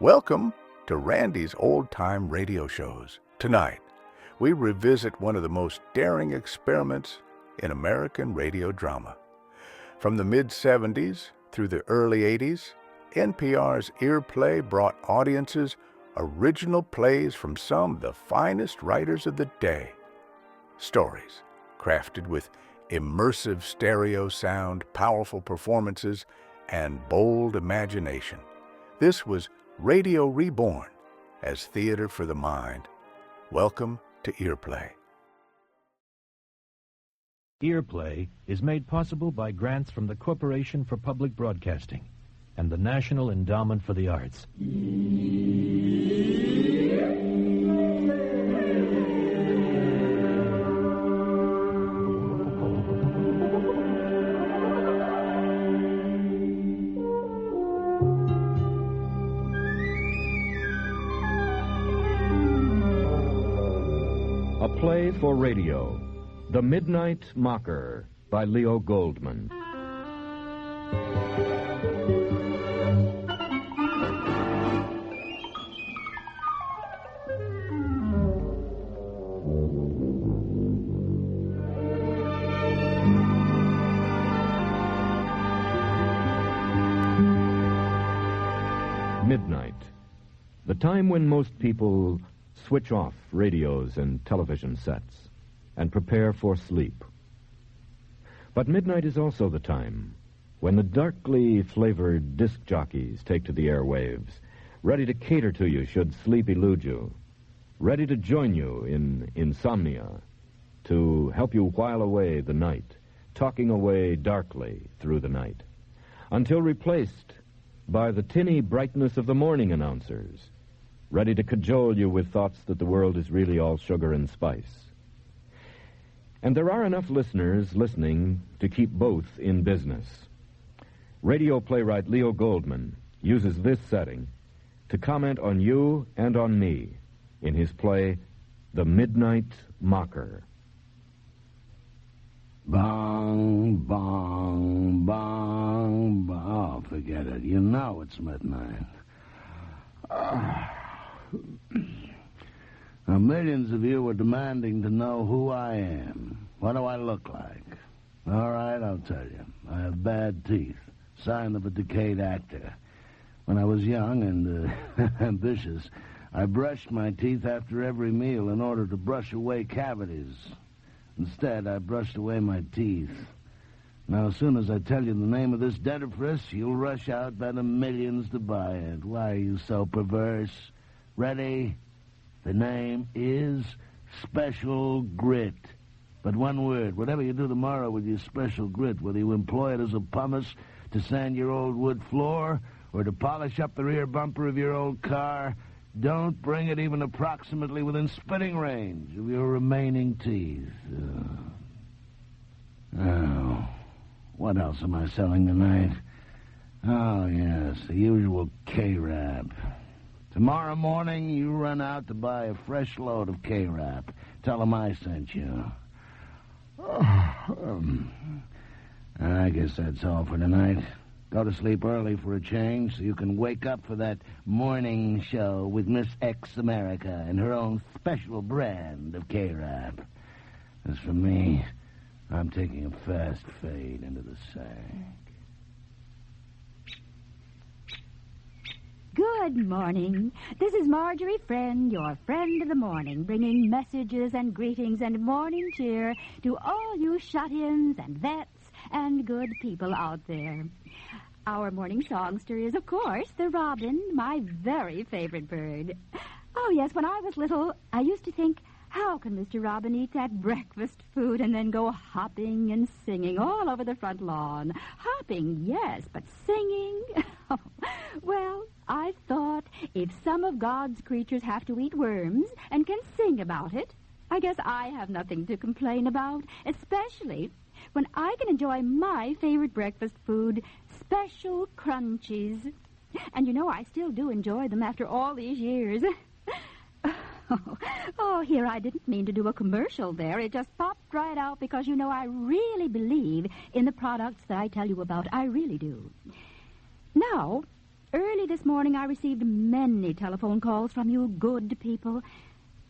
Welcome to Randy's Old Time Radio Shows. Tonight, we revisit one of the most daring experiments in American radio drama. From the mid-'70s through the early '80s, NPR's EarPlay brought audiences original plays from some of the finest writers of the day. Stories crafted with immersive stereo sound, powerful performances, and bold imagination. This was Radio Reborn as theater for the mind. Welcome to EarPlay. EarPlay is made possible by grants from the Corporation for Public Broadcasting and the National Endowment for the Arts. A play for radio, The Midnight Mocker by Leo Goldman. Midnight, the time when most people switch off radios and television sets and prepare for sleep. But midnight is also the time when the darkly flavored disc jockeys take to the airwaves, ready to cater to you should sleep elude you, ready to join you in insomnia, to help you while away the night, talking away darkly through the night, until replaced by the tinny brightness of the morning announcers, ready to cajole you with thoughts that the world is really all sugar and spice. And there are enough listeners listening to keep both in business. Radio playwright Leo Goldman uses this setting to comment on you and on me in his play, The Midnight Mocker. Bong, bong, bong, bong. Oh, forget it. You know it's midnight. Now, millions of you are demanding to know who I am. What do I look like? All right, I'll tell you. I have bad teeth, sign of a decayed actor. When I was young and ambitious, I brushed my teeth after every meal in order to brush away cavities. Instead, I brushed away my teeth. Now, as soon as I tell you the name of this dentifrice, you'll rush out by the millions to buy it. Why are you so perverse? Ready? The name is Special Grit. But one word, whatever you do tomorrow with your special grit, whether you employ it as a pumice to sand your old wood floor or to polish up the rear bumper of your old car, don't bring it even approximately within spitting range of your remaining teeth. Oh, what else am I selling tonight? Oh, yes, the usual K-Rap. Tomorrow morning, you run out to buy a fresh load of K-Rap. Tell them I sent you. I guess that's all for tonight. Go to sleep early for a change so you can wake up for that morning show with Miss X America and her own special brand of K-Rap. As for me, I'm taking a fast fade into the sack. Good morning. This is Marjorie Friend, your friend of the morning, bringing messages and greetings and morning cheer to all you shut-ins and vets and good people out there. Our morning songster is, of course, the robin, my very favorite bird. Oh, yes, when I was little, I used to think, how can Mr. Robin eat that breakfast food and then go hopping and singing all over the front lawn? Hopping, yes, but singing? Well, I thought if some of God's creatures have to eat worms and can sing about it, I guess I have nothing to complain about, especially when I can enjoy my favorite breakfast food, Special Crunchies. And you know, I still do enjoy them after all these years. Oh, here, I didn't mean to do a commercial there. It just popped right out because, you know, I really believe in the products that I tell you about. I really do. Now, Early this morning I received many telephone calls from you good people.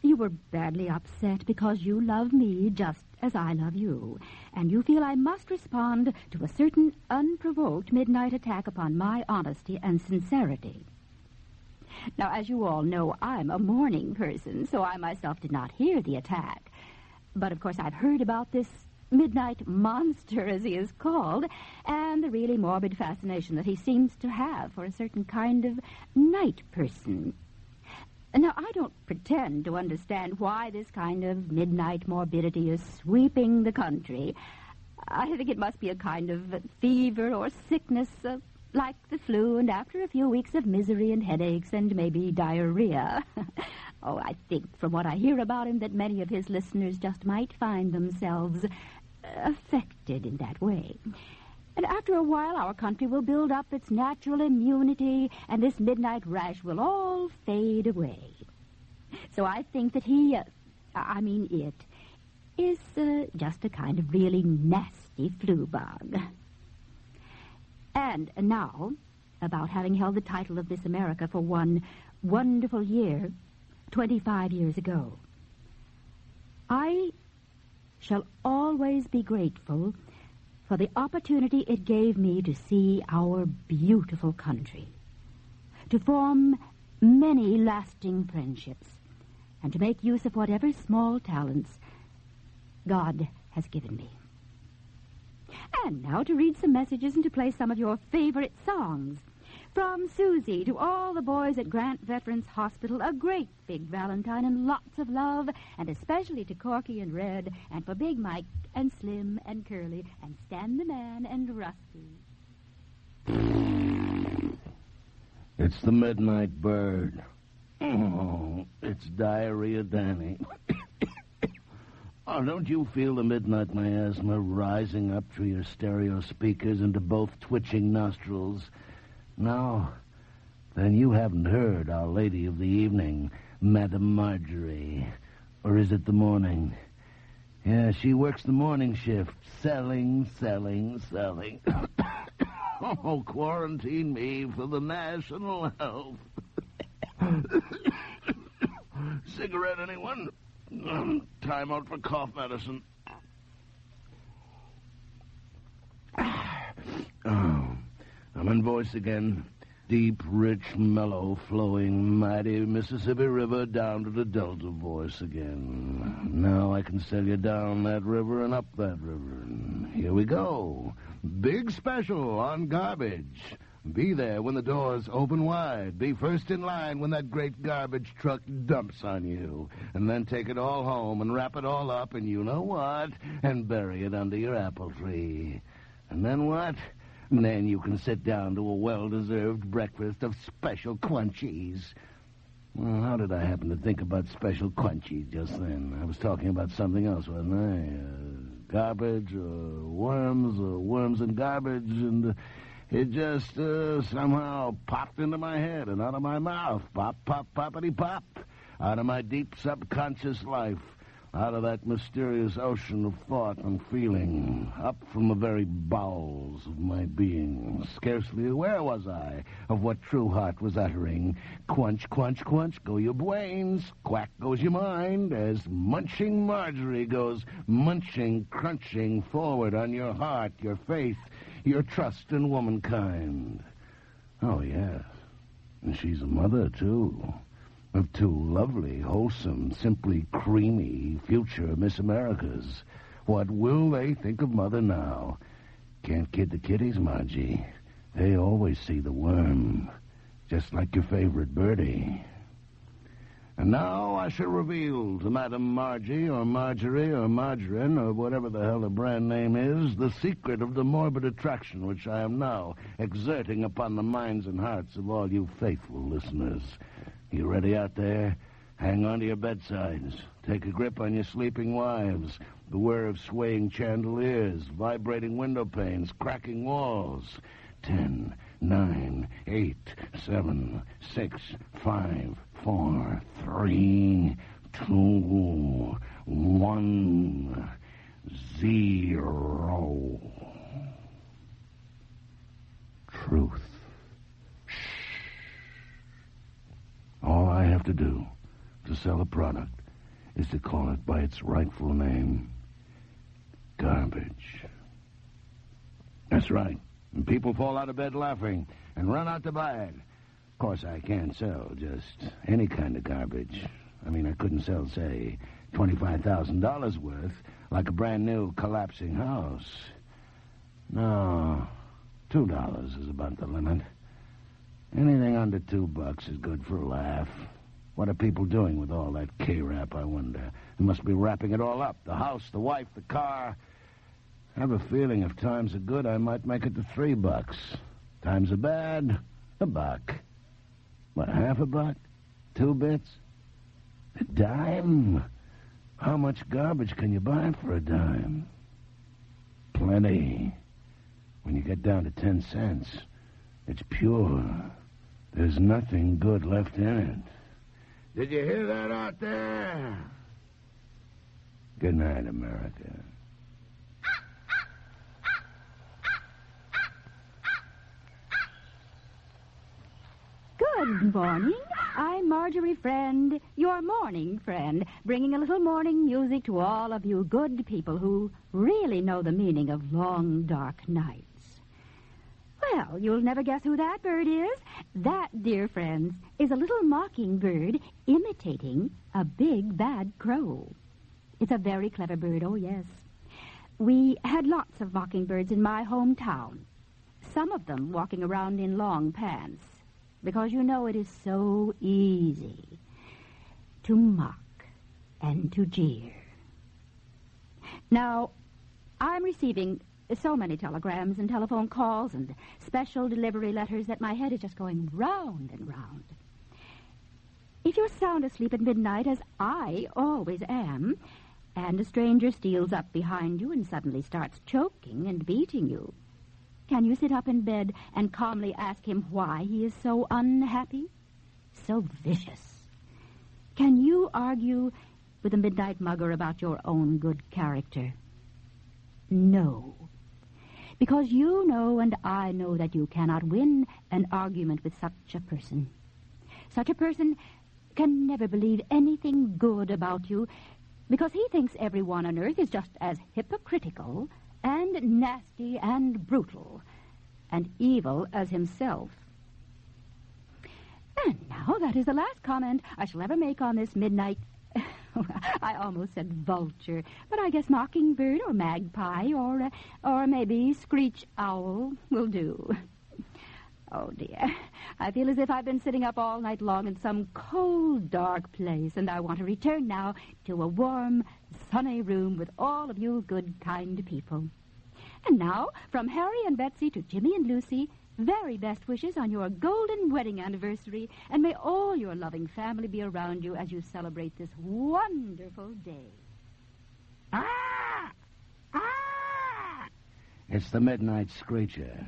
You were badly upset because you love me just as I love you, and you feel I must respond to a certain unprovoked midnight attack upon my honesty and sincerity. Now, as you all know, I'm a morning person, so I myself did not hear the attack. But, of course, I've heard about this midnight monster, as he is called, and the really morbid fascination that he seems to have for a certain kind of night person. Now, I don't pretend to understand why this kind of midnight morbidity is sweeping the country. I think it must be a kind of fever or sickness, like the flu, and after a few weeks of misery and headaches and maybe diarrhea. Oh, I think from what I hear about him that many of his listeners just might find themselves affected in that way. And after a while, our country will build up its natural immunity, and this midnight rash will all fade away. So I think that it is just a kind of really nasty flu bug. And now, about having held the title of Miss America for one wonderful year, 25 years ago. I shall always be grateful for the opportunity it gave me to see our beautiful country, to form many lasting friendships, and to make use of whatever small talents God has given me. And now to read some messages and to play some of your favorite songs. From Susie to all the boys at Grant Veterans Hospital, a great big Valentine and lots of love, and especially to Corky and Red, and for Big Mike and Slim and Curly and Stan the Man and Rusty. It's the midnight bird. Oh, it's Diarrhea Danny. Oh, don't you feel the midnight miasma rising up through your stereo speakers into both twitching nostrils? No, then you haven't heard Our Lady of the Evening, Madame Marjorie. Or is it the morning? Yeah, she works the morning shift, selling. Oh, quarantine me for the national health. Cigarette, anyone? Time out for cough medicine. Oh, I'm in voice again. Deep, rich, mellow, flowing, mighty Mississippi River down to the Delta voice again. Now I can sell you down that river and up that river. And here we go. Big special on garbage. Be there when the doors open wide. Be first in line when that great garbage truck dumps on you. And then take it all home and wrap it all up, and you know what? And bury it under your apple tree. And then what? And then you can sit down to a well-deserved breakfast of special crunchies. Well, how did I happen to think about special crunchies just then? I was talking about something else, wasn't I? Garbage, or worms and garbage, and it just somehow popped into my head and out of my mouth. Pop, pop, poppity pop. Out of my deep subconscious life. Out of that mysterious ocean of thought and feeling. Up from the very bowels of my being. Scarcely aware was I of what true heart was uttering. Quench, quench, quench, go your brains. Quack goes your mind. As munching Marjorie goes munching, crunching forward on your heart, your faith, your trust in womankind. Oh, yes. And she's a mother, too. Of two lovely, wholesome, simply creamy future Miss Americas. What will they think of Mother now? Can't kid the kiddies, Margie. They always see the worm, just like your favorite birdie. And now I shall reveal to Madame Margie, or Marjorie, or Margarine, or whatever the hell the brand name is, the secret of the morbid attraction which I am now exerting upon the minds and hearts of all you faithful listeners. You ready out there? Hang on to your bedsides. Take a grip on your sleeping wives. Beware of swaying chandeliers, vibrating window panes, cracking walls. 10, 9, 8, 7, 6, 5, 4, 3, 2, 1, 0. Truth. Shh. have to do to sell a product is to call it by its rightful name. Garbage. That's right. And people fall out of bed laughing and run out to buy it. Of course, I can't sell just any kind of garbage. I mean, I couldn't sell, say, $25,000 worth, like a brand-new collapsing house. No, $2 is about the limit. Anything under $2 is good for a laugh. What are people doing with all that K-rap, I wonder? They must be wrapping it all up. The house, the wife, the car. I have a feeling if times are good, I might make it to $3. Times are bad, $1. What, half $1? 2 bits? A dime? How much garbage can you buy for a dime? Plenty. When you get down to 10 cents, it's pure. There's nothing good left in it. Did you hear that out there? Good night, America. Good morning. I'm Marjorie Friend, your morning friend, bringing a little morning music to all of you good people who really know the meaning of long, dark nights. Well, you'll never guess who that bird is. That, dear friends, is a little mockingbird imitating a big, bad crow. It's a very clever bird, oh yes. We had lots of mockingbirds in my hometown, some of them walking around in long pants, because you know it is so easy to mock and to jeer. Now, I'm receiving so many telegrams and telephone calls and special delivery letters that my head is just going round and round. If you're sound asleep at midnight, as I always am, and a stranger steals up behind you and suddenly starts choking and beating you, can you sit up in bed and calmly ask him why he is so unhappy, so vicious? Can you argue with a midnight mugger about your own good character? No. Because you know and I know that you cannot win an argument with such a person. Such a person can never believe anything good about you because he thinks everyone on earth is just as hypocritical and nasty and brutal and evil as himself. And now that is the last comment I shall ever make on this midnight... I almost said vulture, but I guess mockingbird or magpie or maybe screech owl will do. Oh, dear. I feel as if I've been sitting up all night long in some cold, dark place, and I want to return now to a warm, sunny room with all of you good, kind people. And now, from Harry and Betsy to Jimmy and Lucy, very best wishes on your golden wedding anniversary, and may all your loving family be around you as you celebrate this wonderful day. Ah! Ah! It's the midnight screecher.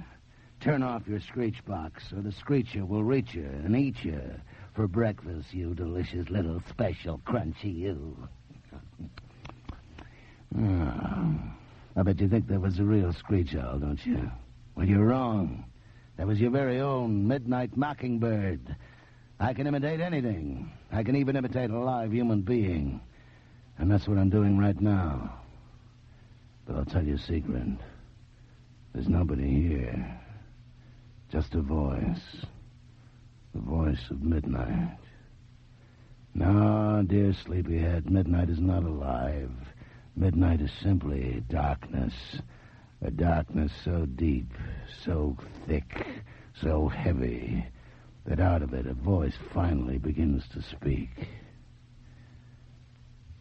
Turn off your screech box, or the screecher will reach you and eat you for breakfast, you delicious little special crunchy you. I bet you think that was a real screech owl, don't you? Well, you're wrong. That was your very own midnight mockingbird. I can imitate anything. I can even imitate a live human being. And that's what I'm doing right now. But I'll tell you a secret. There's nobody here. Just a voice. The voice of midnight. No, dear sleepyhead, midnight is not alive. Midnight is simply darkness. A darkness so deep, so thick, so heavy, that out of it a voice finally begins to speak.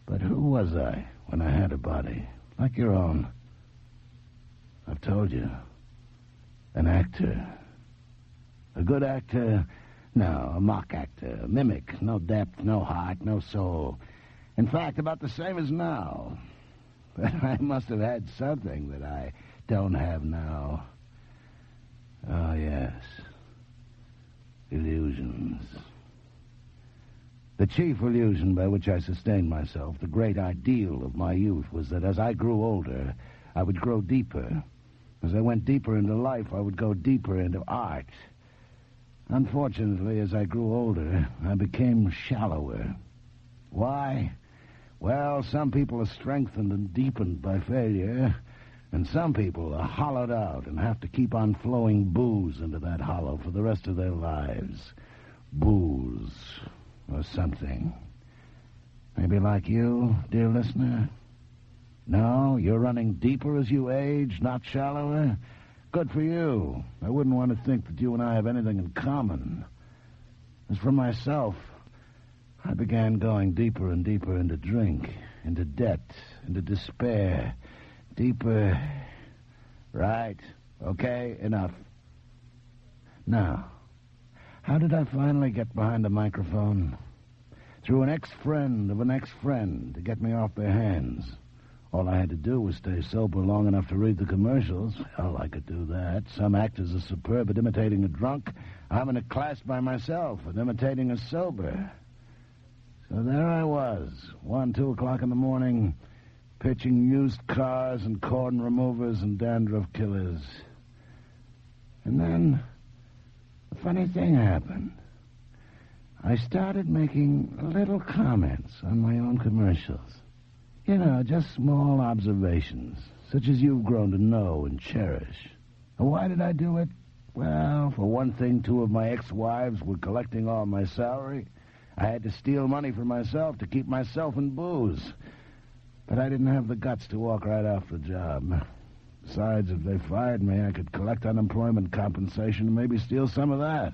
But who was I when I had a body, like your own? I've told you. An actor. A good actor? No, a mock actor, a mimic. No depth, no heart, no soul. In fact, about the same as now. But I must have had something that I don't have now. Oh, yes. Illusions. The chief illusion by which I sustained myself, the great ideal of my youth, was that as I grew older, I would grow deeper. As I went deeper into life, I would go deeper into art. Unfortunately, as I grew older, I became shallower. Why? Well, some people are strengthened and deepened by failure, and some people are hollowed out and have to keep on flowing booze into that hollow for the rest of their lives. Booze or something. Maybe like you, dear listener? No, you're running deeper as you age, not shallower? Good for you. I wouldn't want to think that you and I have anything in common. As for myself, I began going deeper and deeper into drink, into debt, into despair. Deeper. Right. Okay, enough. Now, how did I finally get behind the microphone? Through an ex-friend of an ex-friend to get me off their hands. All I had to do was stay sober long enough to read the commercials. Hell, I could do that. Some actors are superb at imitating a drunk. I'm in a class by myself at imitating a sober. So there I was, 1, 2 o'clock in the morning, pitching used cars and cordon removers and dandruff killers. And then a funny thing happened. I started making little comments on my own commercials. You know, just small observations, such as you've grown to know and cherish. And why did I do it? Well, for one thing, 2 of my ex-wives were collecting all my salary. I had to steal money for myself to keep myself in booze. But I didn't have the guts to walk right off the job. Besides, if they fired me, I could collect unemployment compensation and maybe steal some of that.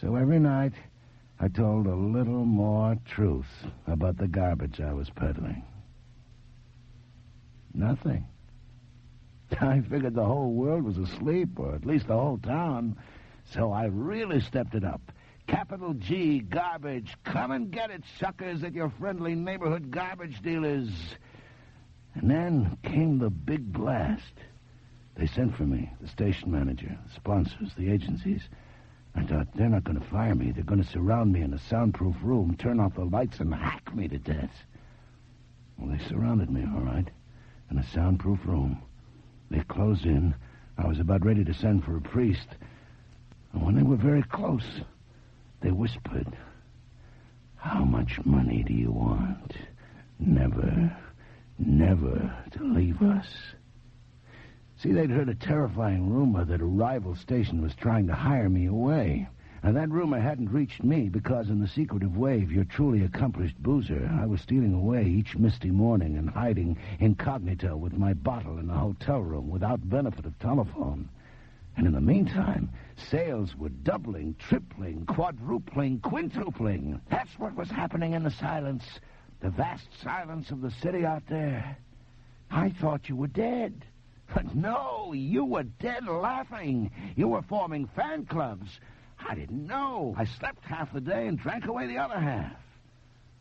So every night, I told a little more truth about the garbage I was peddling. Nothing. I figured the whole world was asleep, or at least the whole town. So I really stepped it up. Capital G, garbage. Come and get it, suckers, at your friendly neighborhood garbage dealers. And then came the big blast. They sent for me, the station manager, the sponsors, the agencies. I thought, they're not going to fire me. They're going to surround me in a soundproof room, turn off the lights, and hack me to death. Well, they surrounded me, all right, in a soundproof room. They closed in. I was about ready to send for a priest. And when they were very close, they whispered, "How much money do you want? Never, never to leave us." See, they'd heard a terrifying rumor that a rival station was trying to hire me away. And that rumor hadn't reached me because in the secretive way of your truly accomplished boozer, I was stealing away each misty morning and hiding incognito with my bottle in a hotel room without benefit of telephone. And in the meantime, sales were doubling, tripling, quadrupling, quintupling. That's what was happening in the silence, the vast silence of the city out there. I thought you were dead. But no, you were dead laughing. You were forming fan clubs. I didn't know. I slept half the day and drank away the other half.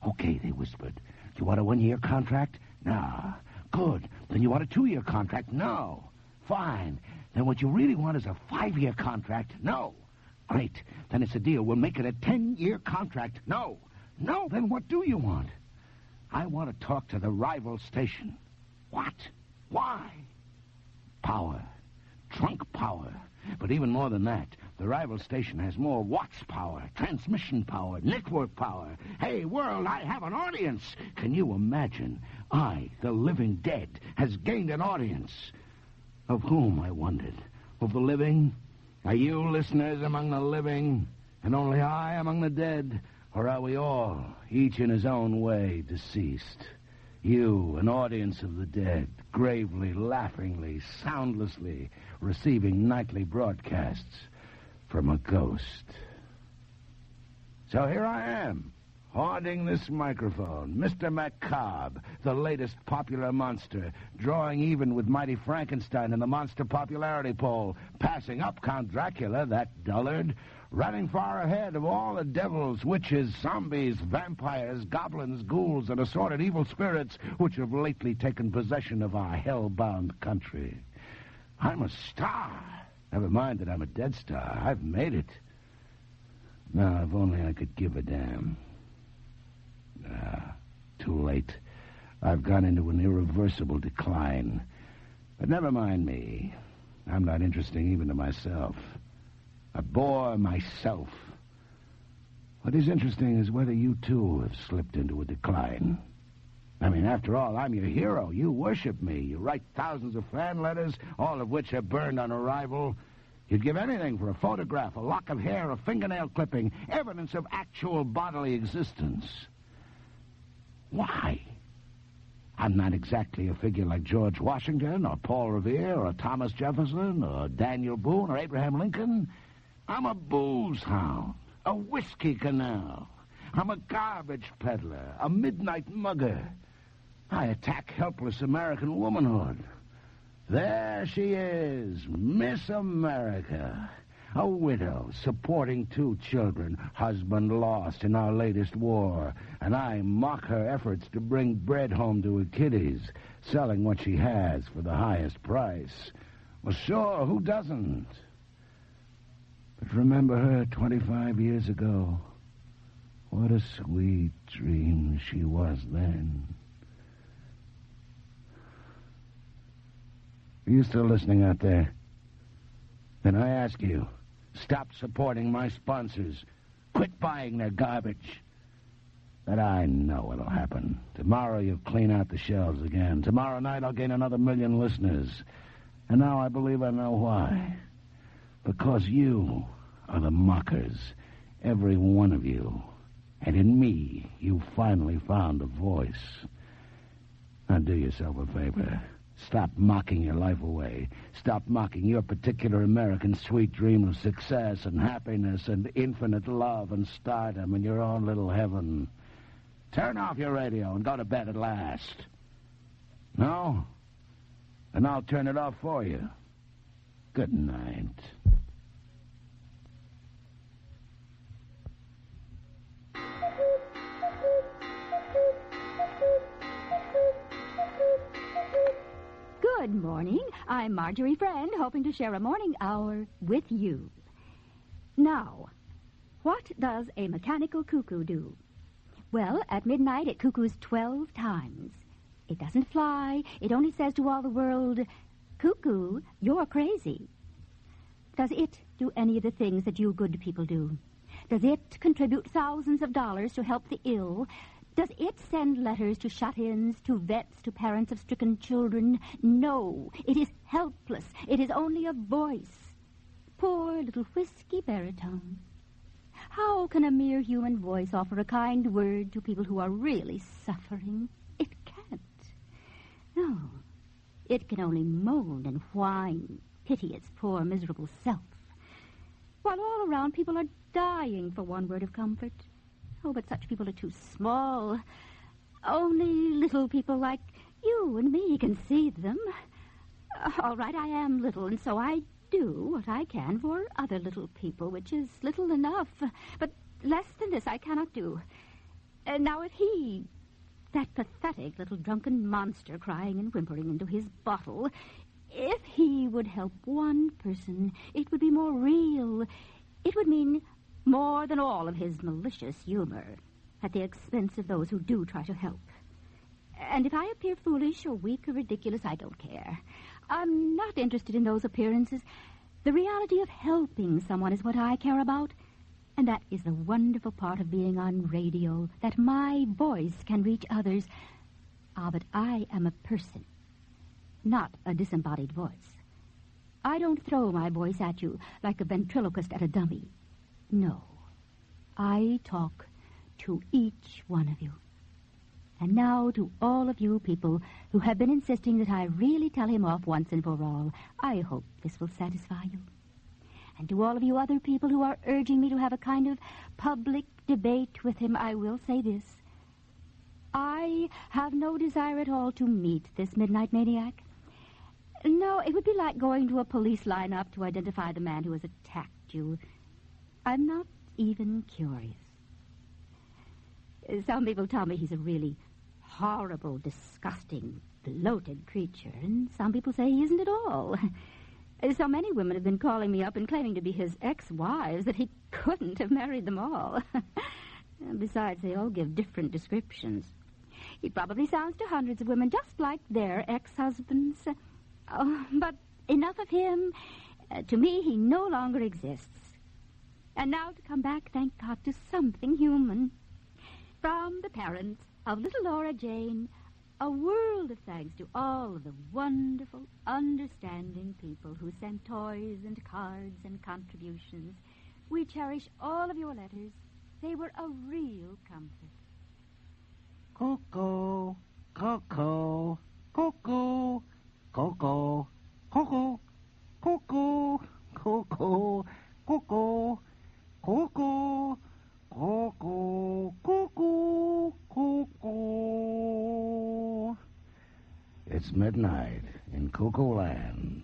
Okay, they whispered. You want a 1-year contract? No. Good. Then you want a 2-year contract? No. Fine. Then what you really want is a 5-year contract? No. Great. Then it's a deal. We'll make it a 10-year contract? No. No, then what do you want? I want to talk to the rival station. What? Why? Power. Trunk power. But even more than that, the rival station has more watts power, transmission power, network power. Hey, world, I have an audience. Can you imagine? I, the living dead, has gained an audience. Of whom, I wondered? Of the living? Are you listeners among the living, and only I among the dead? Or are we all, each in his own way, deceased? You, an audience of the dead, gravely, laughingly, soundlessly, receiving nightly broadcasts from a ghost. So here I am, hoarding this microphone, Mr. Macabre, the latest popular monster, drawing even with Mighty Frankenstein in the monster popularity poll, passing up Count Dracula, that dullard, running far ahead of all the devils, witches, zombies, vampires, goblins, ghouls, and assorted evil spirits which have lately taken possession of our hell-bound country. I'm a star. Never mind that I'm a dead star. I've made it. Now, if only I could give a damn. Too late. I've gone into an irreversible decline. But never mind me. I'm not interesting even to myself. a bore myself. What is interesting is whether you, too, have slipped into a decline. I mean, after all, I'm your hero. You worship me. You write thousands of fan letters, all of which are burned on arrival. You'd give anything for a photograph, a lock of hair, a fingernail clipping, evidence of actual bodily existence. Why? I'm not exactly a figure like George Washington or Paul Revere or Thomas Jefferson or Daniel Boone or Abraham Lincoln. I'm a booze hound, a whiskey canal. I'm a garbage peddler, a midnight mugger. I attack helpless American womanhood. There she is, Miss America. A widow supporting 2 children, husband lost in our latest war, and I mock her efforts to bring bread home to her kiddies, selling what she has for the highest price. Well, sure, who doesn't? But remember her 25 years ago. What a sweet dream she was then. Are you still listening out there? Then I ask you, stop supporting my sponsors. Quit buying their garbage. But I know it'll happen. Tomorrow you'll clean out the shelves again. Tomorrow night I'll gain another 1 million listeners. And now I believe I know why. Because you are the mockers. Every one of you. And in me, you finally found a voice. Now do yourself a favor. Stop mocking your life away. Stop mocking your particular American sweet dream of success and happiness and infinite love and stardom in your own little heaven. Turn off your radio and go to bed at last. No? Then I'll turn it off for you. Good night. Good morning. I'm Marjorie Friend, hoping to share a morning hour with you. Now, what does a mechanical cuckoo do? Well, at midnight it cuckoos 12 times. It doesn't fly. It only says to all the world, "Cuckoo, you're crazy." Does it do any of the things that you good people do? Does it contribute thousands of dollars to help the ill? Does it send letters to shut-ins, to vets, to parents of stricken children? No, it is helpless. It is only a voice. Poor little whiskey baritone. How can a mere human voice offer a kind word to people who are really suffering? It can't. No, it can only moan and whine, pity its poor, miserable self, while all around people are dying for one word of comfort. Oh, but such people are too small. Only little people like you and me can see them. All right, I am little, and so I do what I can for other little people, which is little enough. But less than this I cannot do. Now, if he, that pathetic little drunken monster crying and whimpering into his bottle, if he would help one person, it would be more real. It would mean more than all of his malicious humor at the expense of those who do try to help. And if I appear foolish or weak or ridiculous, I don't care. I'm not interested in those appearances. The reality of helping someone is what I care about. And that is the wonderful part of being on radio, that my voice can reach others. But I am a person, not a disembodied voice. I don't throw my voice at you like a ventriloquist at a dummy. No, I talk to each one of you. And now to all of you people who have been insisting that I really tell him off once and for all, I hope this will satisfy you. And to all of you other people who are urging me to have a kind of public debate with him, I will say this. I have no desire at all to meet this midnight maniac. No, it would be like going to a police lineup to identify the man who has attacked you. I'm not even curious. Some people tell me he's a really horrible, disgusting, bloated creature, and some people say he isn't at all. So many women have been calling me up and claiming to be his ex-wives that he couldn't have married them all. Besides, they all give different descriptions. He probably sounds to hundreds of women just like their ex-husbands. But enough of him. To me, he no longer exists. And now to come back, thank God, to something human. From the parents of little Laura Jane, a world of thanks to all of the wonderful, understanding people who sent toys and cards and contributions. We cherish all of your letters. They were a real comfort. Cuckoo, cuckoo, cuckoo, cuckoo, cuckoo, cuckoo, cuckoo, cuckoo, cuckoo, cuckoo, cuckoo, cuckoo. It's midnight in Cuckoo Land.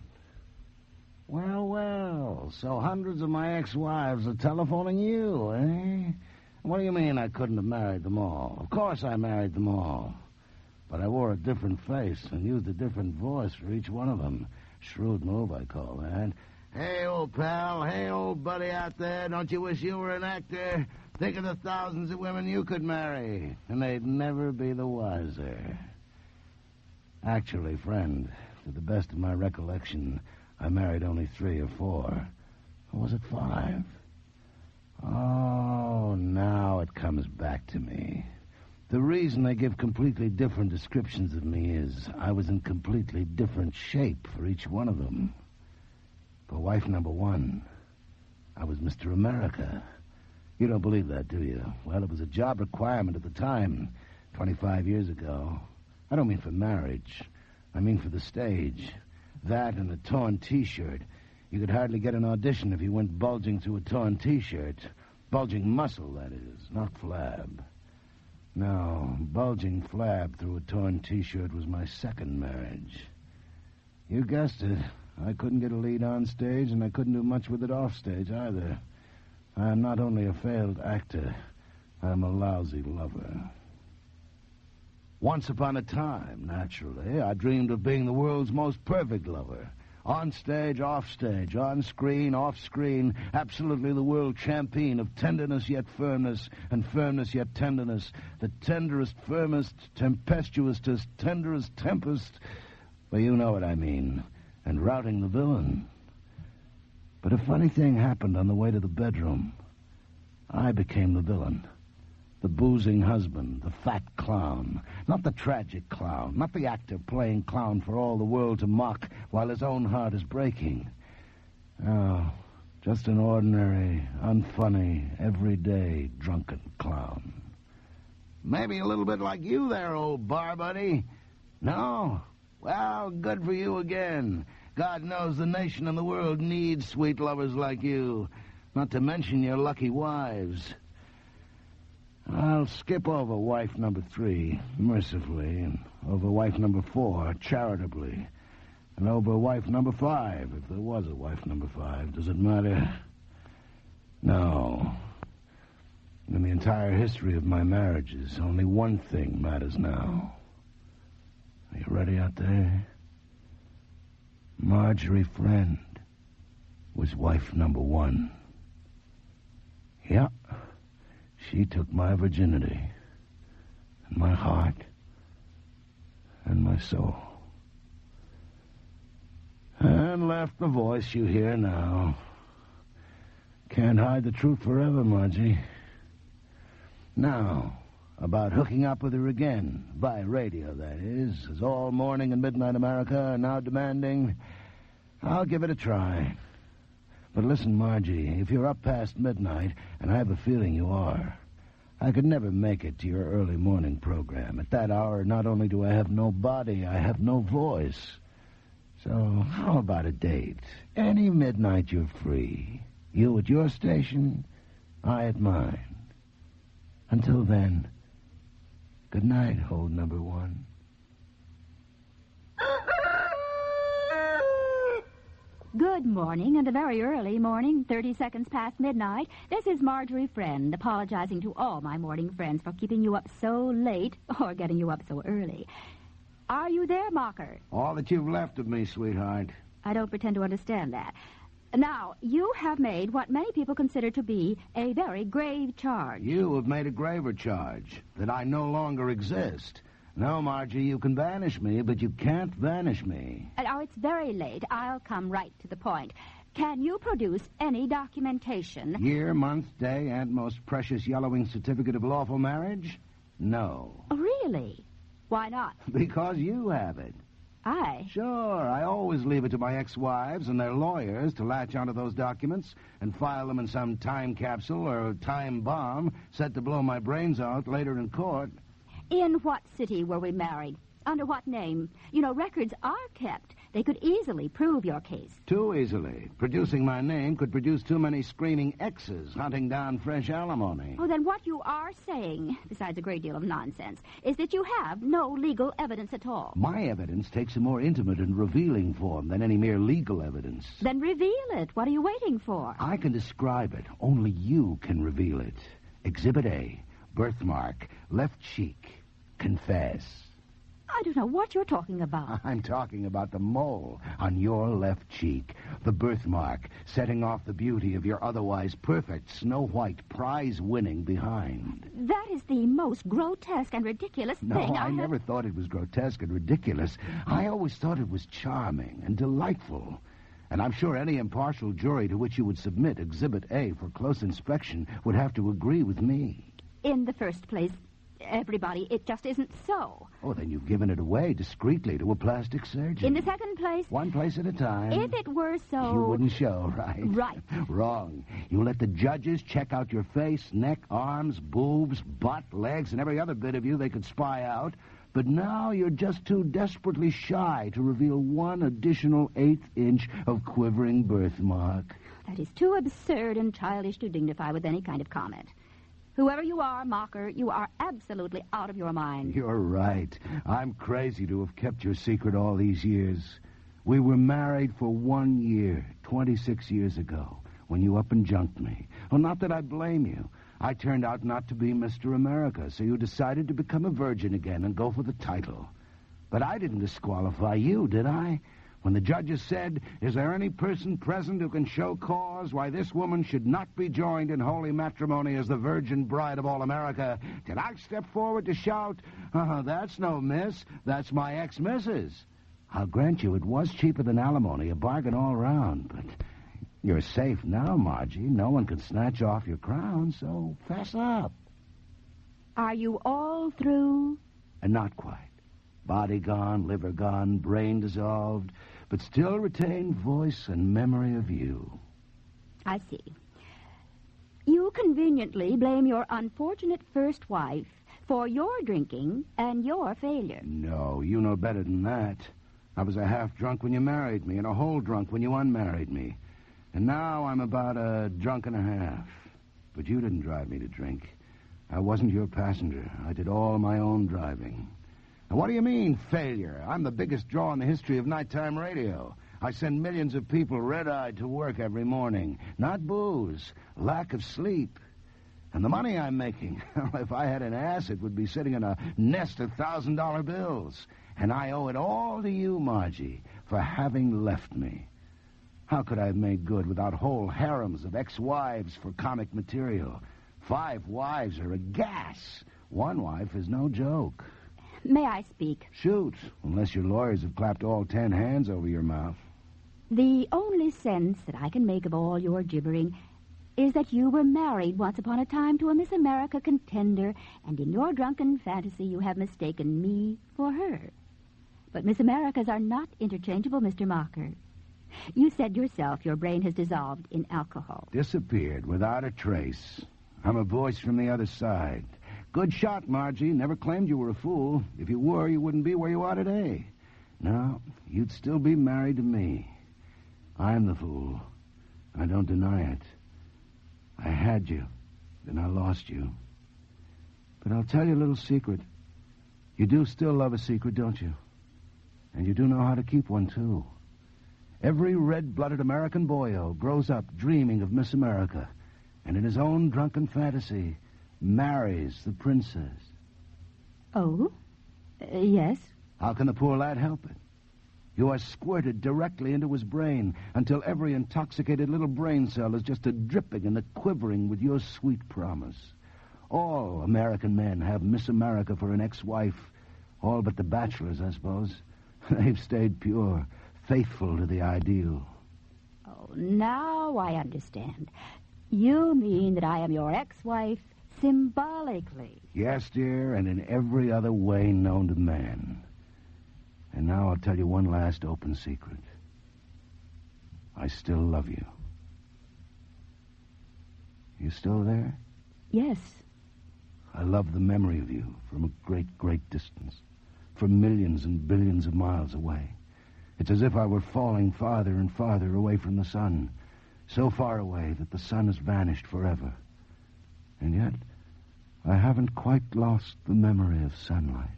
Well, well, so hundreds of my ex-wives are telephoning you, eh? What do you mean I couldn't have married them all? Of course I married them all. But I wore a different face and used a different voice for each one of them. Shrewd move, I call that. Hey, old pal. Hey, old buddy out there. Don't you wish you were an actor? Think of the thousands of women you could marry, and they'd never be the wiser. Actually, friend, to the best of my recollection, I married only 3 or 4. Or was it 5? Oh, now it comes back to me. The reason I give completely different descriptions of me is I was in completely different shape for each one of them. For wife number 1, I was Mr. America. You don't believe that, do you? Well, it was a job requirement at the time, 25 years ago. I don't mean for marriage. I mean for the stage. That and a torn T-shirt. You could hardly get an audition if you went bulging through a torn T-shirt. Bulging muscle, that is, not flab. No, bulging flab through a torn T-shirt was my second marriage. You guessed it. I couldn't get a lead on stage, and I couldn't do much with it off stage either. I'm not only a failed actor, I'm a lousy lover. Once upon a time, naturally, I dreamed of being the world's most perfect lover. On stage, off stage, on screen, off screen, absolutely the world champion of tenderness yet firmness, and firmness yet tenderness, the tenderest, firmest, tempestuousest, tenderest tempest. Well, you know what I mean. And routing the villain. But a funny thing happened on the way to the bedroom. I became the villain. The boozing husband, the fat clown. Not the tragic clown, not the actor playing clown for all the world to mock while his own heart is breaking. No, just an ordinary, unfunny, everyday, drunken clown. Maybe a little bit like you there, old bar buddy. No? Well, good for you again. God knows the nation and the world needs sweet lovers like you, not to mention your lucky wives. I'll skip over wife number 3, mercifully, and over wife number 4, charitably, and over wife number 5, if there was a wife number 5. Does it matter? No. In the entire history of my marriages, only one thing matters now. Are you ready out there? Marjorie Friend was wife number 1. Yeah. She took my virginity, and my heart, and my soul. And left the voice you hear now. Can't hide the truth forever, Margie. Now, about hooking up with her again, by radio, that is, as all morning and midnight America are now demanding, I'll give it a try. But listen, Margie, if you're up past midnight, and I have a feeling you are, I could never make it to your early morning program. At that hour, not only do I have no body, I have no voice. So how about a date? Any midnight you're free. You at your station, I at mine. Until then, good night, hold number 1. Good morning, and a very early morning, 30 seconds past midnight. This is Marjorie Friend, apologizing to all my morning friends for keeping you up so late or getting you up so early. Are you there, Mocker? All that you've left of me, sweetheart. I don't pretend to understand that. Now, you have made what many people consider to be a very grave charge. You have made a graver charge, that I no longer exist. No, Margie, you can banish me, but you can't vanish me. Now, it's very late. I'll come right to the point. Can you produce any documentation? Year, month, day, and most precious yellowing certificate of lawful marriage? No. Really? Why not? Because you have it. I? Sure, I always leave it to my ex-wives and their lawyers to latch onto those documents and file them in some time capsule or time bomb set to blow my brains out later in court. In what city were we married? Under what name? You know, records are kept. They could easily prove your case. Too easily. Producing my name could produce too many screaming X's hunting down fresh alimony. Oh, then what you are saying, besides a great deal of nonsense, is that you have no legal evidence at all. My evidence takes a more intimate and revealing form than any mere legal evidence. Then reveal it. What are you waiting for? I can describe it. Only you can reveal it. Exhibit A. Birthmark. Left cheek. Confess. I don't know what you're talking about. I'm talking about the mole on your left cheek. The birthmark, setting off the beauty of your otherwise perfect Snow-White prize-winning behind. That is the most grotesque and ridiculous No, thing I never thought it was grotesque and ridiculous. I always thought it was charming and delightful. And I'm sure any impartial jury to which you would submit Exhibit A for close inspection would have to agree with me. In the first place, everybody, it just isn't so. Oh, then you've given it away discreetly to a plastic surgeon. In the second place, one place at a time. if it were so... You wouldn't show, right? Right. Wrong. You let the judges check out your face, neck, arms, boobs, butt, legs, and every other bit of you they could spy out. But now you're just too desperately shy to reveal one additional 1/8 inch of quivering birthmark. That is too absurd and childish to dignify with any kind of comment. Whoever you are, Mocker, you are absolutely out of your mind. You're right. I'm crazy to have kept your secret all these years. We were married for 1 year, 26 years ago, when you up and junked me. Well, not that I blame you. I turned out not to be Mr. America, so you decided to become a virgin again and go for the title. But I didn't disqualify you, did I? When the judges said, "Is there any person present who can show cause why this woman should not be joined in holy matrimony as the virgin bride of all America," did I step forward to shout, "That's no miss, that's my ex-missus"? I'll grant you it was cheaper than alimony, a bargain all round, but you're safe now, Margie. No one can snatch off your crown, so fess up. Are you all through? And not quite. Body gone, liver gone, brain dissolved, but still retain voice and memory of you. I see. You conveniently blame your unfortunate first wife for your drinking and your failure. No, you know better than that. I was a half drunk when you married me and a whole drunk when you unmarried me. And now I'm about a drunk and a half. But you didn't drive me to drink. I wasn't your passenger. I did all my own driving. And what do you mean, failure? I'm the biggest draw in the history of nighttime radio. I send millions of people red-eyed to work every morning. Not booze, lack of sleep. And the money I'm making, if I had an ass, it would be sitting in a nest of $1,000 bills. And I owe it all to you, Margie, for having left me. How could I have made good without whole harems of ex-wives for comic material? 5 wives are a gas. 1 wife is no joke. May I speak? Shoot, unless your lawyers have clapped all 10 hands over your mouth. The only sense that I can make of all your gibbering is that you were married once upon a time to a Miss America contender, and in your drunken fantasy you have mistaken me for her. But Miss Americas are not interchangeable, Mr. Mocker. You said yourself your brain has dissolved in alcohol. Disappeared without a trace. I'm a voice from the other side. Good shot, Margie. Never claimed you were a fool. If you were, you wouldn't be where you are today. No, you'd still be married to me. I'm the fool. I don't deny it. I had you, then I lost you. But I'll tell you a little secret. You do still love a secret, don't you? And you do know how to keep one, too. Every red-blooded American boyo grows up dreaming of Miss America, and in his own drunken fantasy marries the princess. Oh? Yes? How can the poor lad help it? You are squirted directly into his brain until every intoxicated little brain cell is just a dripping and a quivering with your sweet promise. All American men have Miss America for an ex-wife. All but the bachelors, I suppose. They've stayed pure, faithful to the ideal. Oh, now I understand. You mean that I am your ex-wife symbolically. Yes, dear, and in every other way known to man. And now I'll tell you one last open secret. I still love you. You still there? Yes. I love the memory of you from a great, great distance, from millions and billions of miles away. It's as if I were falling farther and farther away from the sun, so far away that the sun has vanished forever. And yet, I haven't quite lost the memory of sunlight.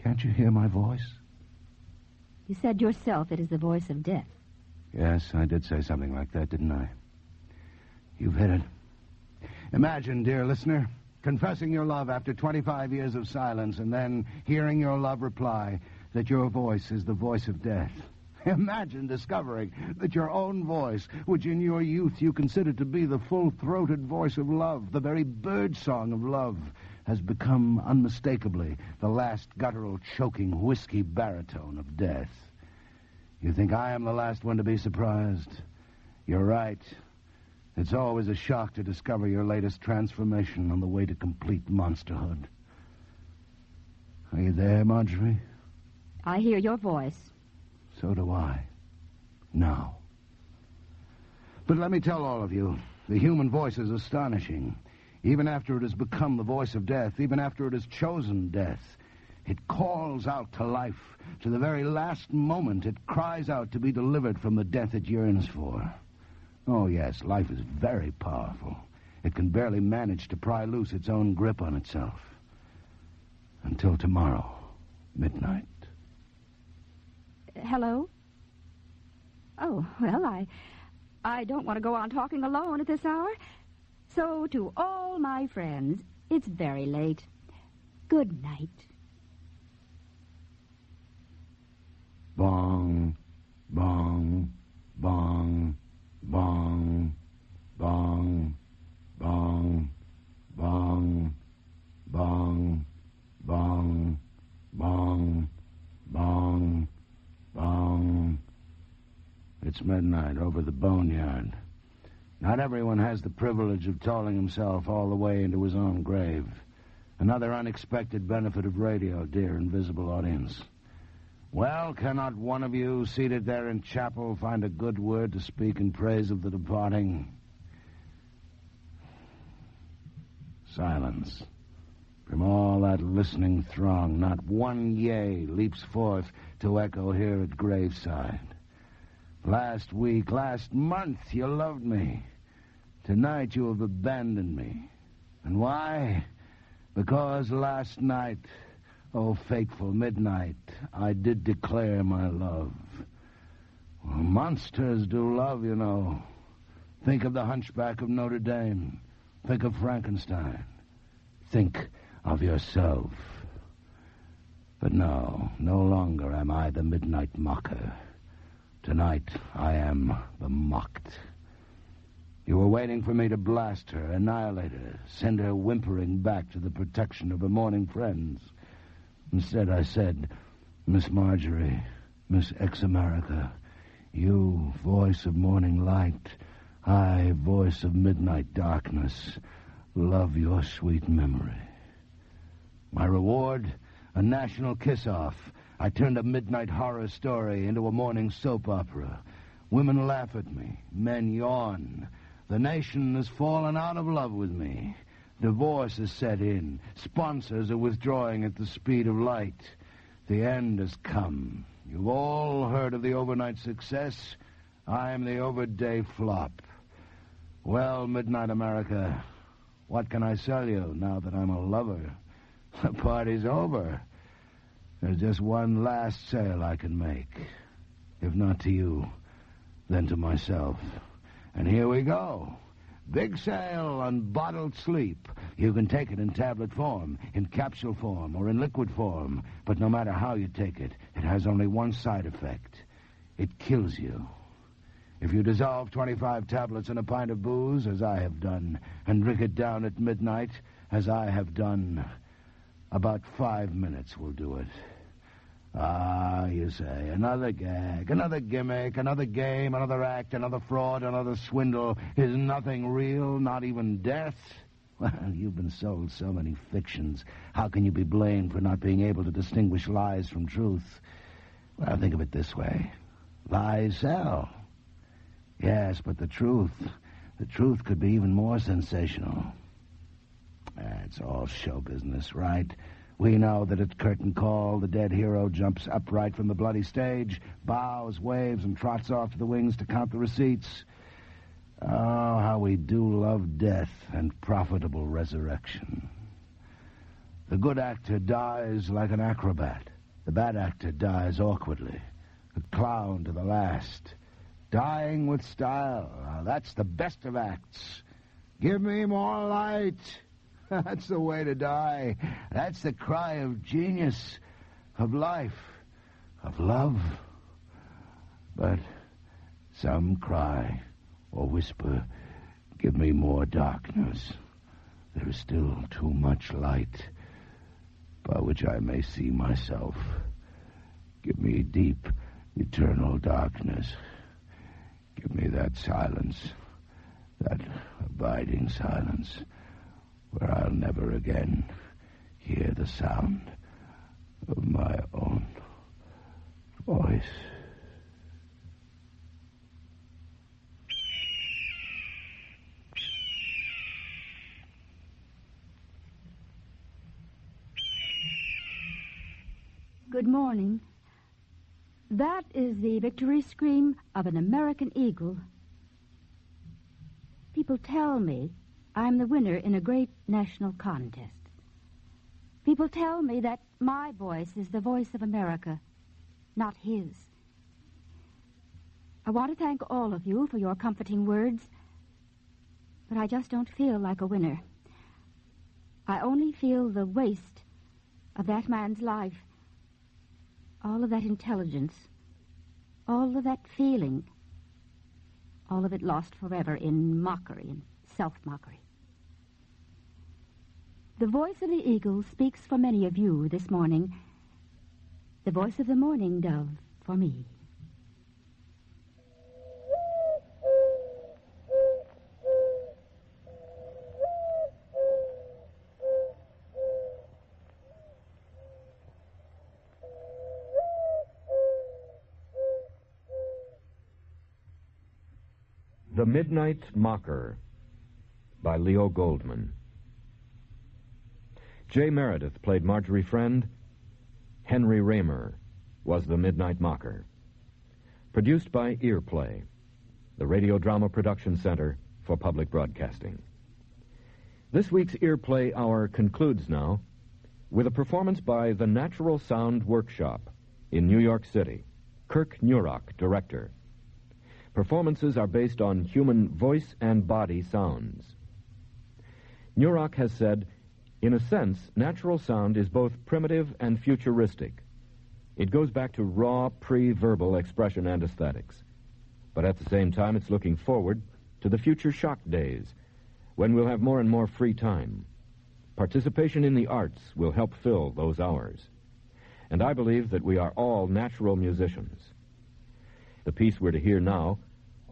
Can't you hear my voice? You said yourself it is the voice of death. Yes, I did say something like that, didn't I? You've hit it. Imagine, dear listener, confessing your love after 25 years of silence and then hearing your love reply that your voice is the voice of death. Imagine discovering that your own voice, which in your youth you considered to be the full-throated voice of love, the very bird-song of love, has become unmistakably the last guttural, choking, whiskey baritone of death. You think I am the last one to be surprised? You're right. It's always a shock to discover your latest transformation on the way to complete monsterhood. Are you there, Marjorie? I hear your voice. So do I. Now. But let me tell all of you, the human voice is astonishing. Even after it has become the voice of death, even after it has chosen death, it calls out to life. To the very last moment, it cries out to be delivered from the death it yearns for. Oh, yes, life is very powerful. It can barely manage to pry loose its own grip on itself. Until tomorrow, midnight. Hello? Oh, well, I don't want to go on talking alone at this hour. So, to all my friends, it's very late. Good night. Bong, bong, bong, bong, bong, bong, bong, bong, bong, bong, bong, bong. It's midnight over the boneyard. Not everyone has the privilege of tolling himself all the way into his own grave. Another unexpected benefit of radio, dear invisible audience. Well, cannot one of you seated there in chapel find a good word to speak in praise of the departing? Silence. From all that listening throng, not one yea leaps forth to echo here at graveside. Last week, last month, you loved me. Tonight you have abandoned me. And why? Because last night, oh fateful midnight, I did declare my love. Well, monsters do love, you know. Think of the Hunchback of Notre Dame. Think of Frankenstein. Think of yourself. But no longer am I the midnight mocker. Tonight I am the mocked. You were waiting for me to blast her, annihilate her, send her whimpering back to the protection of her mourning friends. Instead I said, Miss Marjorie, Miss Ex-America, you, voice of morning light, I, voice of midnight darkness, love your sweet memory. My reward, a national kiss-off. I turned a midnight horror story into a morning soap opera. Women laugh at me. Men yawn. The nation has fallen out of love with me. Divorce has set in. Sponsors are withdrawing at the speed of light. The end has come. You've all heard of the overnight success. I'm the overday flop. Well, Midnight America, what can I sell you now that I'm a lover? The party's over. There's just one last sale I can make. If not to you, then to myself. And here we go. Big sale on bottled sleep. You can take it in tablet form, in capsule form, or in liquid form. But no matter how you take it, it has only one side effect. It kills you. If you dissolve 25 tablets in a pint of booze, as I have done, and drink it down at midnight, as I have done, about 5 minutes will do it. Ah, you say, another gag, another gimmick, another game, another act, another fraud, another swindle. Is nothing real, not even death? Well, you've been sold so many fictions. How can you be blamed for not being able to distinguish lies from truth? Well, think of it this way. Lies sell. Yes, but the truth could be even more sensational. It's all show business, right? We know that at curtain call, the dead hero jumps upright from the bloody stage, bows, waves, and trots off to the wings to count the receipts. Oh, how we do love death and profitable resurrection. The good actor dies like an acrobat. The bad actor dies awkwardly, a clown to the last. Dying with style. That's the best of acts. Give me more light. That's the way to die. That's the cry of genius, of life, of love. But some cry or whisper, give me more darkness. There is still too much light by which I may see myself. Give me deep, eternal darkness. Give me that silence, that abiding silence, where I'll never again hear the sound of my own voice. Good morning. That is the victory scream of an American eagle. People tell me I'm the winner in a great national contest. People tell me that my voice is the voice of America, not his. I want to thank all of you for your comforting words, but I just don't feel like a winner. I only feel the waste of that man's life. All of that intelligence, all of that feeling, all of it lost forever in mockery and self-mockery. The voice of the eagle speaks for many of you this morning. The voice of the mourning dove for me. The Midnight Mocker by Leo Goldman. Jay Meredith played Marjorie Friend. Henry Raymer was the Midnight Mocker. Produced by EarPlay, the Radio Drama Production Center for Public Broadcasting. This week's EarPlay Hour concludes now with a performance by the Natural Sound Workshop in New York City. Kirk Nurok, director. Performances are based on human voice and body sounds. Nurok has said, in a sense, natural sound is both primitive and futuristic. It goes back to raw, pre-verbal expression and aesthetics. But at the same time, it's looking forward to the future shock days, when we'll have more and more free time. Participation in the arts will help fill those hours. And I believe that we are all natural musicians. The piece we're to hear now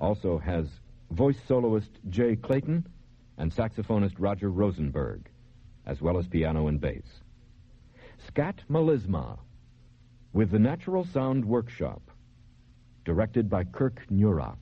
also has voice soloist Jay Clayton and saxophonist Roger Rosenberg, as well as piano and bass. Scat Melisma, with the Natural Sound Workshop, directed by Kirk Nurok.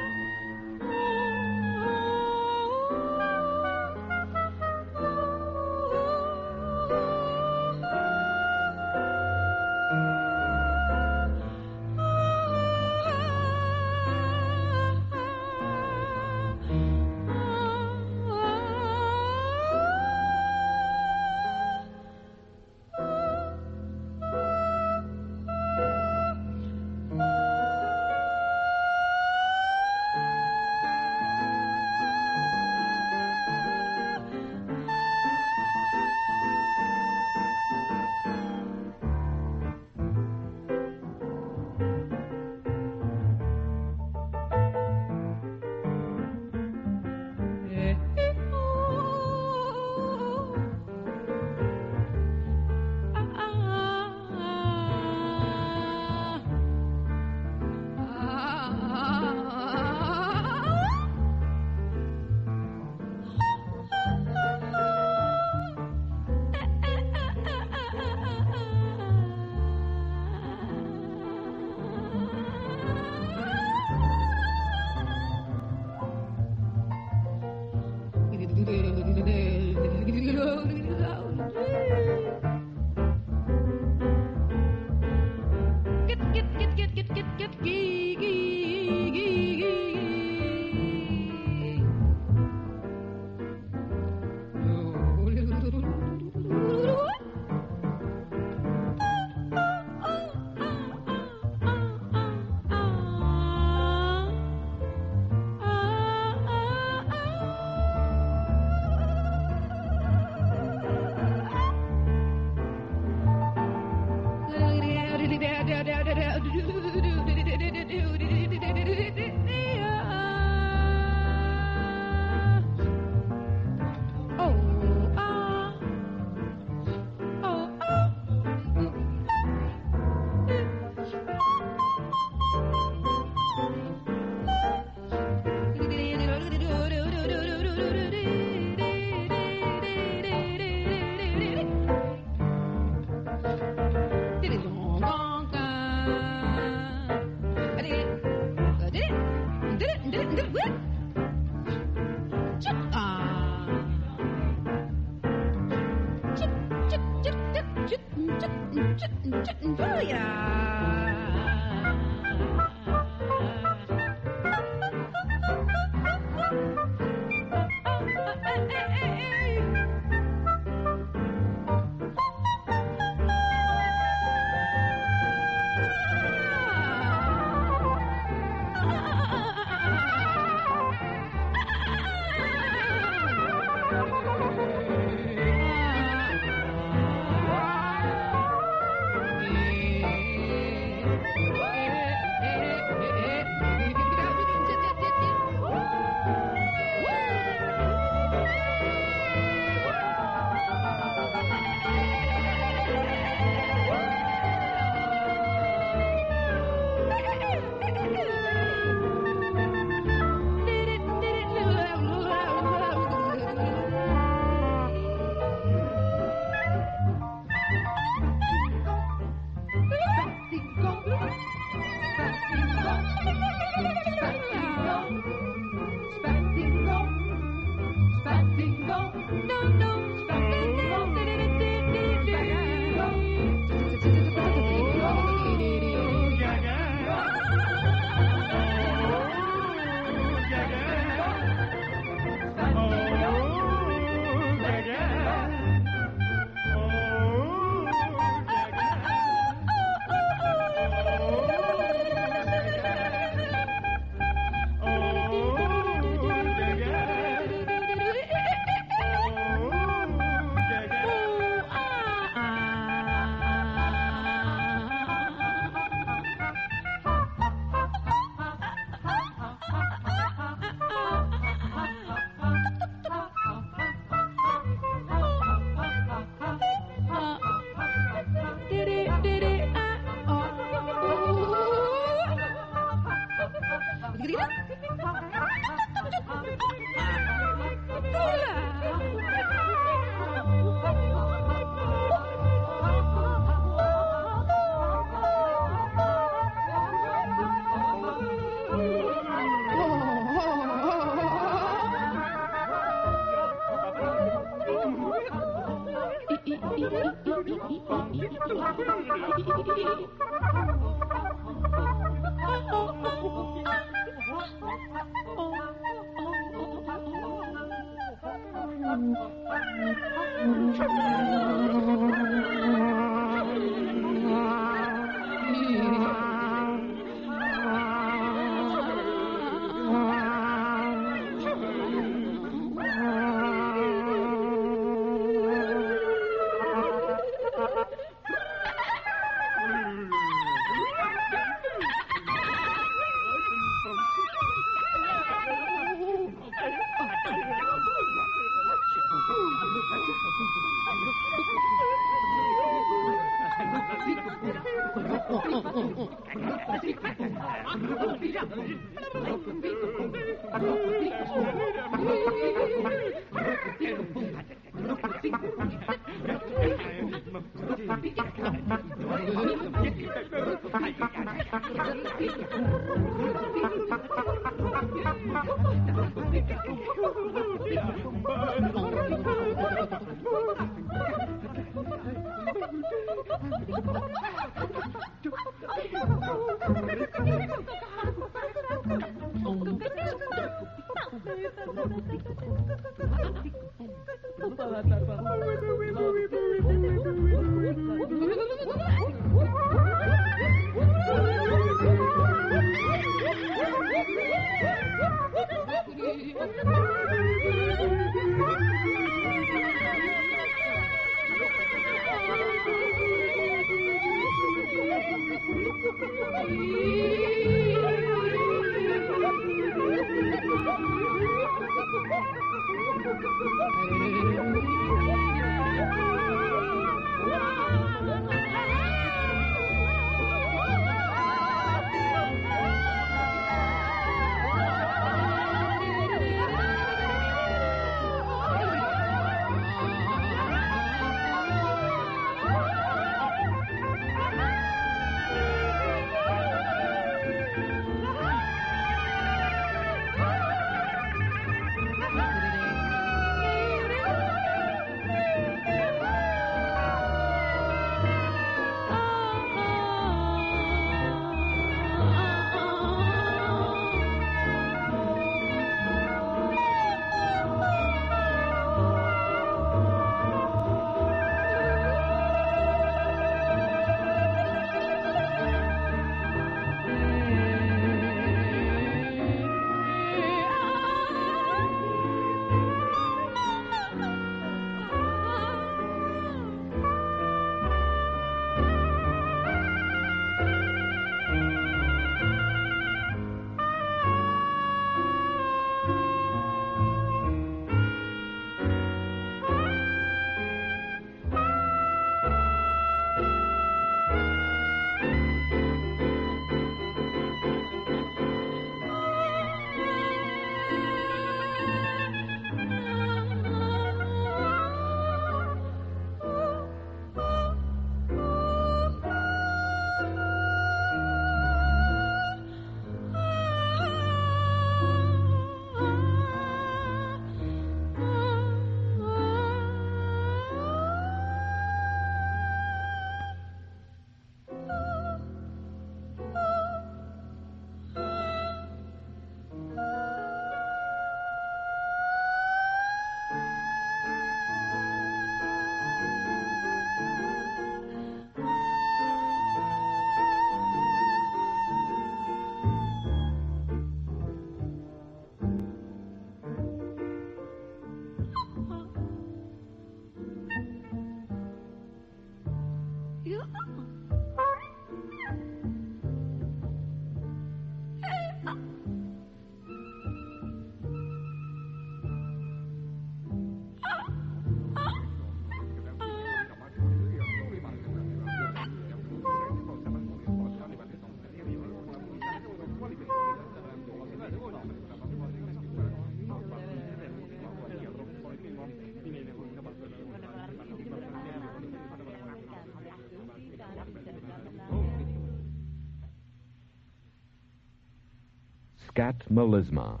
Scat Melisma,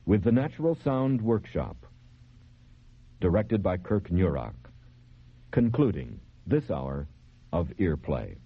with the Natural Sound Workshop, directed by Kirk Nurok, concluding this hour of EarPlay.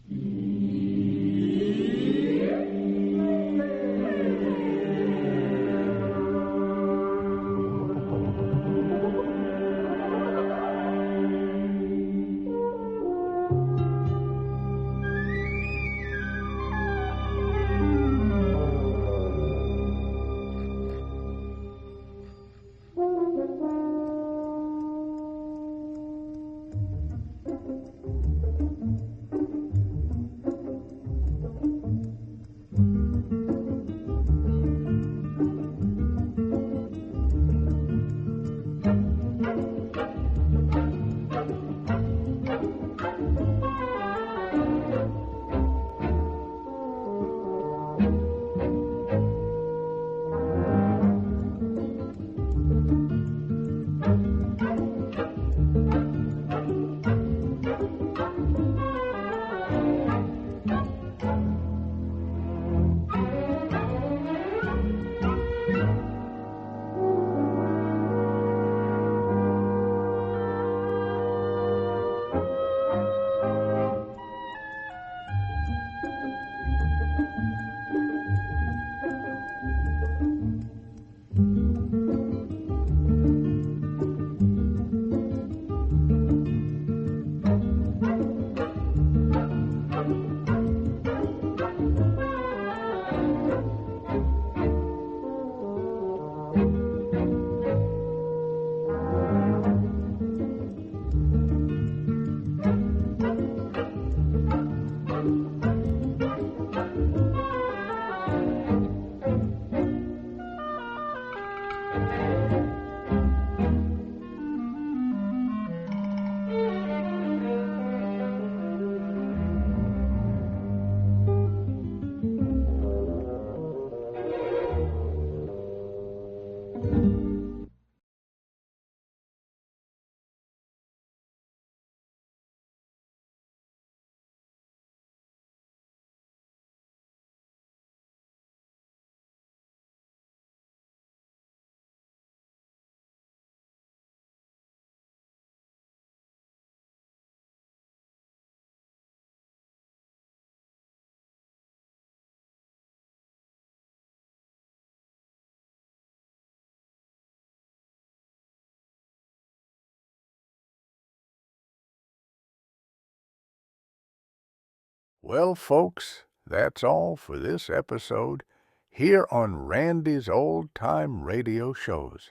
Well, folks, that's all for this episode here on Randy's Old Time Radio Shows.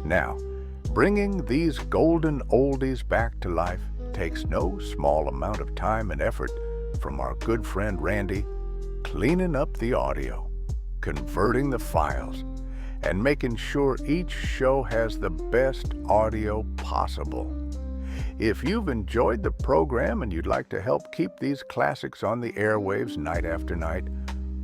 Now, bringing these golden oldies back to life takes no small amount of time and effort from our good friend Randy, cleaning up the audio, converting the files, and making sure each show has the best audio possible. If you've enjoyed the program and you'd like to help keep these classics on the airwaves night after night,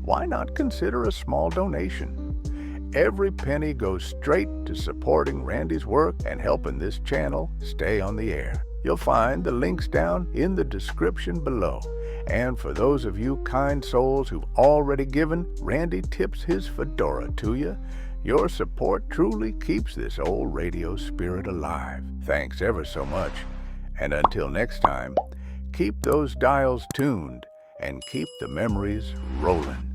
why not consider a small donation? Every penny goes straight to supporting Randy's work and helping this channel stay on the air. You'll find the links down in the description below. And for those of you kind souls who've already given, Randy tips his fedora to you. Your support truly keeps this old radio spirit alive. Thanks ever so much. And until next time, keep those dials tuned and keep the memories rolling.